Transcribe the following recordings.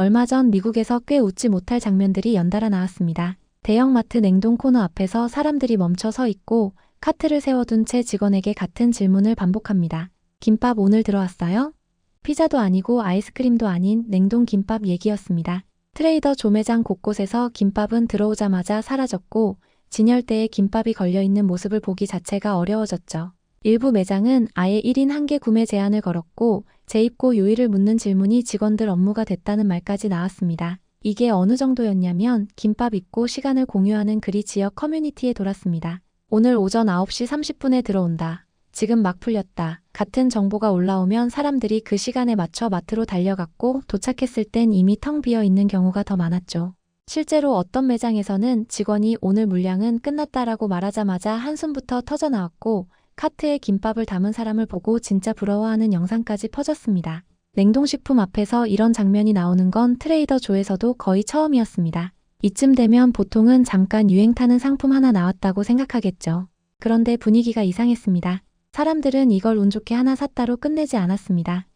얼마 전 미국에서 꽤 웃지 못할 장면들이 연달아 나왔습니다. 대형마트 냉동 코너 앞에서 사람들이 멈춰 서 있고 카트를 세워둔 채 직원에게 같은 질문을 반복합니다. 김밥 오늘 들어왔어요? 피자도 아니고 아이스크림도 아닌 냉동 김밥 얘기였습니다. 트레이더 조 매장 곳곳에서 김밥은 들어오자마자 사라졌고 진열대에 김밥이 걸려있는 모습을 보기 자체가 어려워졌죠. 일부 매장은 아예 1인 1개 구매 제한을 걸었고 재입고 요일을 묻는 질문이 직원들 업무가 됐다는 말까지 나왔습니다. 이게 어느 정도였냐면 김밥 입고 시간을 공유하는 글이 지역 커뮤니티에 돌았습니다. 오늘 오전 9시 30분에 들어온다. 지금 막 풀렸다. 같은 정보가 올라오면 사람들이 그 시간에 맞춰 마트로 달려갔고 도착했을 땐 이미 텅 비어 있는 경우가 더 많았죠. 실제로 어떤 매장에서는 직원이 오늘 물량은 끝났다라고 말하자마자 한숨부터 터져나왔고 카트에 김밥을 담은 사람을 보고 진짜 부러워하는 영상까지 퍼졌습니다. 냉동식품 앞에서 이런 장면이 나오는 건 트레이더 조에서도 거의 처음이었습니다. 이쯤 되면 보통은 잠깐 유행 타는 상품 하나 나왔다고 생각하겠죠. 그런데 분위기가 이상했습니다. 사람들은 이걸 운 좋게 하나 샀다로 끝내지 않았습니다.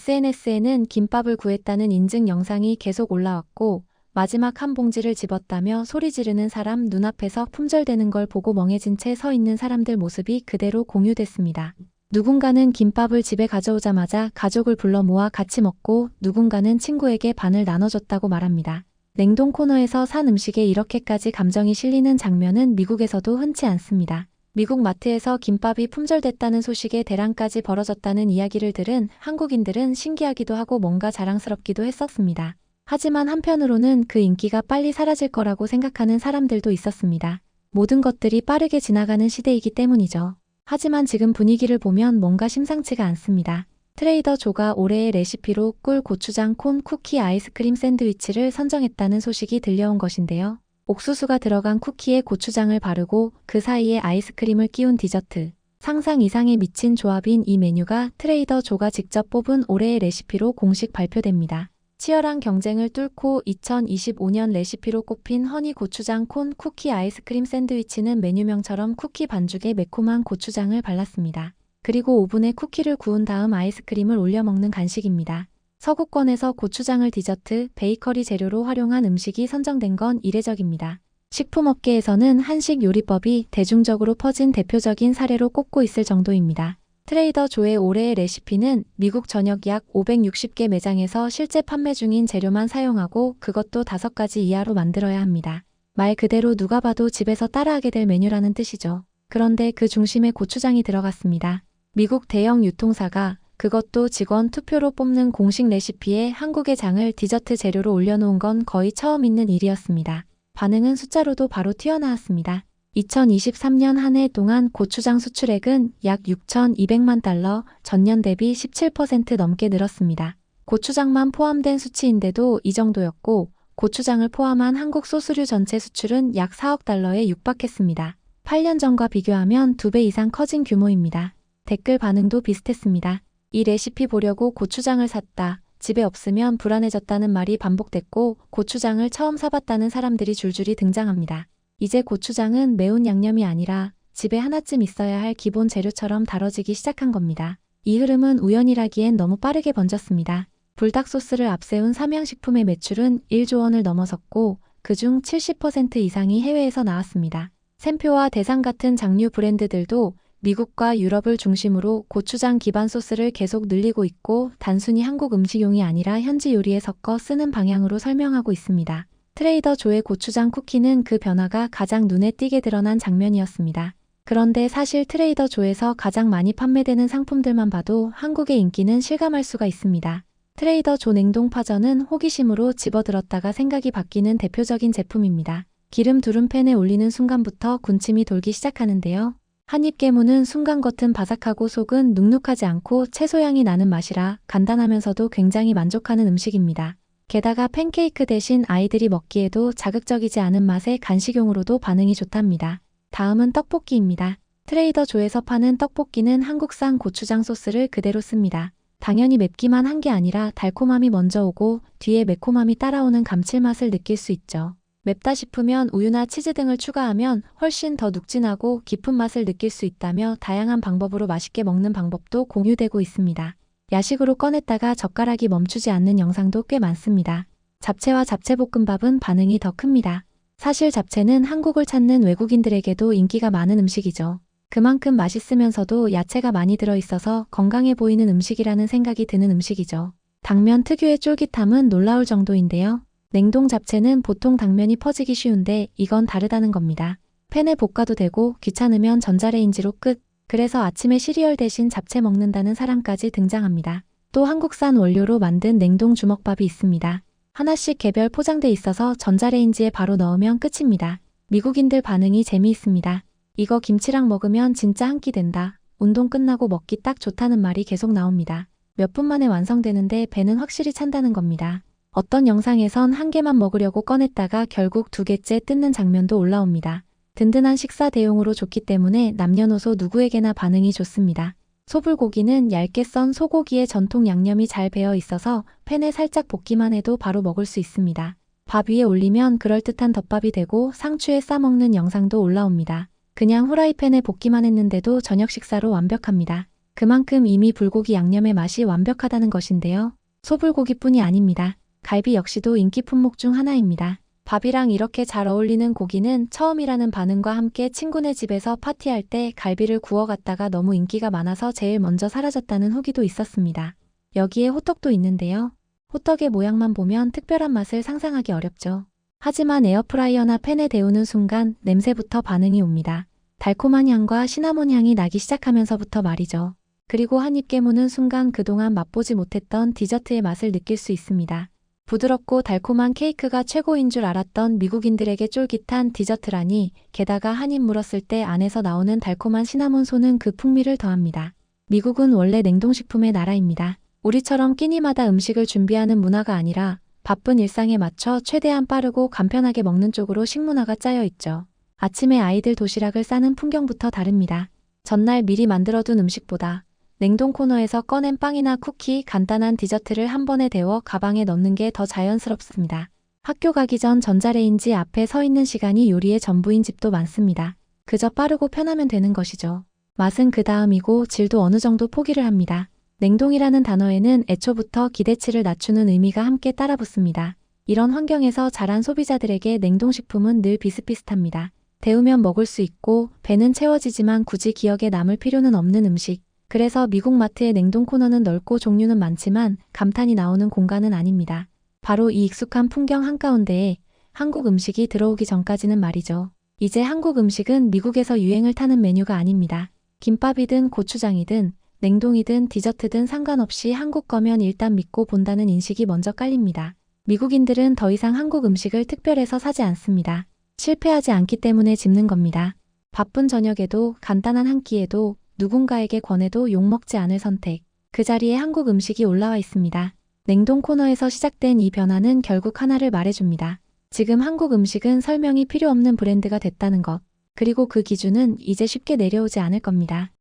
SNS에는 김밥을 구했다는 인증 영상이 계속 올라왔고 마지막 한 봉지를 집었다며 소리 지르는 사람 눈앞에서 품절되는 걸 보고 멍해진 채 서 있는 사람들 모습이 그대로 공유됐습니다. 누군가는 김밥을 집에 가져오자마자 가족을 불러 모아 같이 먹고 누군가는 친구에게 반을 나눠줬다고 말합니다. 냉동 코너에서 산 음식에 이렇게까지 감정이 실리는 장면은 미국에서도 흔치 않습니다. 미국 마트에서 김밥이 품절됐다는 소식에 대란까지 벌어졌다는 이야기를 들은 한국인들은 신기하기도 하고 뭔가 자랑스럽기도 했었습니다. 하지만 한편으로는 그 인기가 빨리 사라질 거라고 생각하는 사람들도 있었습니다. 모든 것들이 빠르게 지나가는 시대이기 때문이죠. 하지만 지금 분위기를 보면 뭔가 심상치가 않습니다. 트레이더 조가 올해의 레시피로 꿀, 고추장, 콘, 쿠키, 아이스크림 샌드위치를 선정했다는 소식이 들려온 것인데요. 옥수수가 들어간 쿠키에 고추장을 바르고 그 사이에 아이스크림을 끼운 디저트. 상상 이상의 미친 조합인 이 메뉴가 트레이더 조가 직접 뽑은 올해의 레시피로 공식 발표됩니다. 치열한 경쟁을 뚫고 2025년 레시피로 꼽힌 허니 고추장 콘 쿠키 아이스크림 샌드위치는 메뉴명처럼 쿠키 반죽에 매콤한 고추장을 발랐습니다. 그리고 오븐에 쿠키를 구운 다음 아이스크림을 올려 먹는 간식입니다. 서구권에서 고추장을 디저트, 베이커리 재료로 활용한 음식이 선정된 건 이례적입니다. 식품업계에서는 한식 요리법이 대중적으로 퍼진 대표적인 사례로 꼽고 있을 정도입니다. 트레이더 조의 올해의 레시피는 미국 전역 약 560개 매장에서 실제 판매 중인 재료만 사용하고 그것도 5가지 이하로 만들어야 합니다. 말 그대로 누가 봐도 집에서 따라하게 될 메뉴라는 뜻이죠. 그런데 그 중심에 고추장이 들어갔습니다. 미국 대형 유통사가 그것도 직원 투표로 뽑는 공식 레시피에 한국의 장을 디저트 재료로 올려놓은 건 거의 처음 있는 일이었습니다. 반응은 숫자로도 바로 튀어나왔습니다. 2023년 한 해 동안 고추장 수출액은 약 6,200만 달러, 전년 대비 17% 넘게 늘었습니다. 고추장만 포함된 수치인데도 이 정도였고 고추장을 포함한 한국 소스류 전체 수출은 약 4억 달러에 육박했습니다. 8년 전과 비교하면 2배 이상 커진 규모입니다. 댓글 반응도 비슷했습니다. 이 레시피 보려고 고추장을 샀다. 집에 없으면 불안해졌다는 말이 반복됐고 고추장을 처음 사봤다는 사람들이 줄줄이 등장합니다. 이제 고추장은 매운 양념이 아니라 집에 하나쯤 있어야 할 기본 재료처럼 다뤄지기 시작한 겁니다. 이 흐름은 우연이라기엔 너무 빠르게 번졌습니다. 불닭 소스를 앞세운 삼양식품의 매출은 1조 원을 넘어섰고 그중 70% 이상이 해외에서 나왔습니다. 샘표와 대상 같은 장류 브랜드들도 미국과 유럽을 중심으로 고추장 기반 소스를 계속 늘리고 있고 단순히 한국 음식용이 아니라 현지 요리에 섞어 쓰는 방향으로 설명하고 있습니다. 트레이더 조의 고추장 쿠키는 그 변화가 가장 눈에 띄게 드러난 장면이었습니다. 그런데 사실 트레이더 조에서 가장 많이 판매되는 상품들만 봐도 한국의 인기는 실감할 수가 있습니다. 트레이더 조 냉동파전은 호기심으로 집어들었다가 생각이 바뀌는 대표적인 제품입니다. 기름 두른 팬에 올리는 순간부터 군침이 돌기 시작하는데요. 한입 깨무는 순간 겉은 바삭하고 속은 눅눅하지 않고 채소향이 나는 맛이라 간단하면서도 굉장히 만족하는 음식입니다. 게다가 팬케이크 대신 아이들이 먹기에도 자극적이지 않은 맛에 간식용으로도 반응이 좋답니다. 다음은 떡볶이입니다. 트레이더 조에서 파는 떡볶이는 한국산 고추장 소스를 그대로 씁니다. 당연히 맵기만 한 게 아니라 달콤함이 먼저 오고 뒤에 매콤함이 따라오는 감칠맛을 느낄 수 있죠. 맵다 싶으면 우유나 치즈 등을 추가하면 훨씬 더 눅진하고 깊은 맛을 느낄 수 있다며 다양한 방법으로 맛있게 먹는 방법도 공유되고 있습니다. 야식으로 꺼냈다가 젓가락이 멈추지 않는 영상도 꽤 많습니다. 잡채와 잡채볶음밥은 반응이 더 큽니다. 사실 잡채는 한국을 찾는 외국인들에게도 인기가 많은 음식이죠. 그만큼 맛있으면서도 야채가 많이 들어있어서 건강해 보이는 음식이라는 생각이 드는 음식이죠. 당면 특유의 쫄깃함은 놀라울 정도인데요. 냉동 잡채는 보통 당면이 퍼지기 쉬운데 이건 다르다는 겁니다. 팬에 볶아도 되고 귀찮으면 전자레인지로 끝. 그래서 아침에 시리얼 대신 잡채 먹는다는 사람까지 등장합니다. 또 한국산 원료로 만든 냉동 주먹밥이 있습니다. 하나씩 개별 포장돼 있어서 전자레인지에 바로 넣으면 끝입니다. 미국인들 반응이 재미있습니다. 이거 김치랑 먹으면 진짜 한 끼 된다. 운동 끝나고 먹기 딱 좋다는 말이 계속 나옵니다. 몇 분 만에 완성되는데 배는 확실히 찬다는 겁니다. 어떤 영상에선 한 개만 먹으려고 꺼냈다가 결국 2개째 뜯는 장면도 올라옵니다. 든든한 식사 대용으로 좋기 때문에 남녀노소 누구에게나 반응이 좋습니다. 소불고기는 얇게 썬 소고기에 전통 양념이 잘 배어 있어서 팬에 살짝 볶기만 해도 바로 먹을 수 있습니다. 밥 위에 올리면 그럴듯한 덮밥이 되고 상추에 싸먹는 영상도 올라옵니다. 그냥 후라이팬에 볶기만 했는데도 저녁 식사로 완벽합니다. 그만큼 이미 불고기 양념의 맛이 완벽하다는 것인데요. 소불고기뿐이 아닙니다. 갈비 역시도 인기 품목 중 하나입니다. 밥이랑 이렇게 잘 어울리는 고기는 처음이라는 반응과 함께 친구네 집에서 파티할 때 갈비를 구워 갔다가 너무 인기가 많아서 제일 먼저 사라졌다는 후기도 있었습니다. 여기에 호떡도 있는데요. 호떡의 모양만 보면 특별한 맛을 상상하기 어렵죠. 하지만 에어프라이어나 팬에 데우는 순간 냄새부터 반응이 옵니다. 달콤한 향과 시나몬 향이 나기 시작하면서부터 말이죠. 그리고 한 입 깨무는 순간 그동안 맛보지 못했던 디저트의 맛을 느낄 수 있습니다. 부드럽고 달콤한 케이크가 최고인 줄 알았던 미국인들에게 쫄깃한 디저트라니, 게다가 한 입 물었을 때 안에서 나오는 달콤한 시나몬소는 그 풍미를 더합니다. 미국은 원래 냉동식품의 나라입니다. 우리처럼 끼니마다 음식을 준비하는 문화가 아니라 바쁜 일상에 맞춰 최대한 빠르고 간편하게 먹는 쪽으로 식문화가 짜여 있죠. 아침에 아이들 도시락을 싸는 풍경부터 다릅니다. 전날 미리 만들어둔 음식보다 냉동 코너에서 꺼낸 빵이나 쿠키, 간단한 디저트를 한 번에 데워 가방에 넣는 게 더 자연스럽습니다. 학교 가기 전 전자레인지 앞에 서 있는 시간이 요리의 전부인 집도 많습니다. 그저 빠르고 편하면 되는 것이죠. 맛은 그 다음이고 질도 어느 정도 포기를 합니다. 냉동이라는 단어에는 애초부터 기대치를 낮추는 의미가 함께 따라붙습니다. 이런 환경에서 자란 소비자들에게 냉동식품은 늘 비슷비슷합니다. 데우면 먹을 수 있고 배는 채워지지만 굳이 기억에 남을 필요는 없는 음식. 그래서 미국 마트의 냉동 코너는 넓고 종류는 많지만 감탄이 나오는 공간은 아닙니다. 바로 이 익숙한 풍경 한가운데에 한국 음식이 들어오기 전까지는 말이죠. 이제 한국 음식은 미국에서 유행을 타는 메뉴가 아닙니다. 김밥이든 고추장이든 냉동이든 디저트든 상관없이 한국 거면 일단 믿고 본다는 인식이 먼저 깔립니다. 미국인들은 더 이상 한국 음식을 특별해서 사지 않습니다. 실패하지 않기 때문에 집는 겁니다. 바쁜 저녁에도 간단한 한 끼에도 누군가에게 권해도 욕먹지 않을 선택. 그 자리에 한국 음식이 올라와 있습니다. 냉동 코너에서 시작된 이 변화는 결국 하나를 말해줍니다. 지금 한국 음식은 설명이 필요 없는 브랜드가 됐다는 것. 그리고 그 기준은 이제 쉽게 내려오지 않을 겁니다.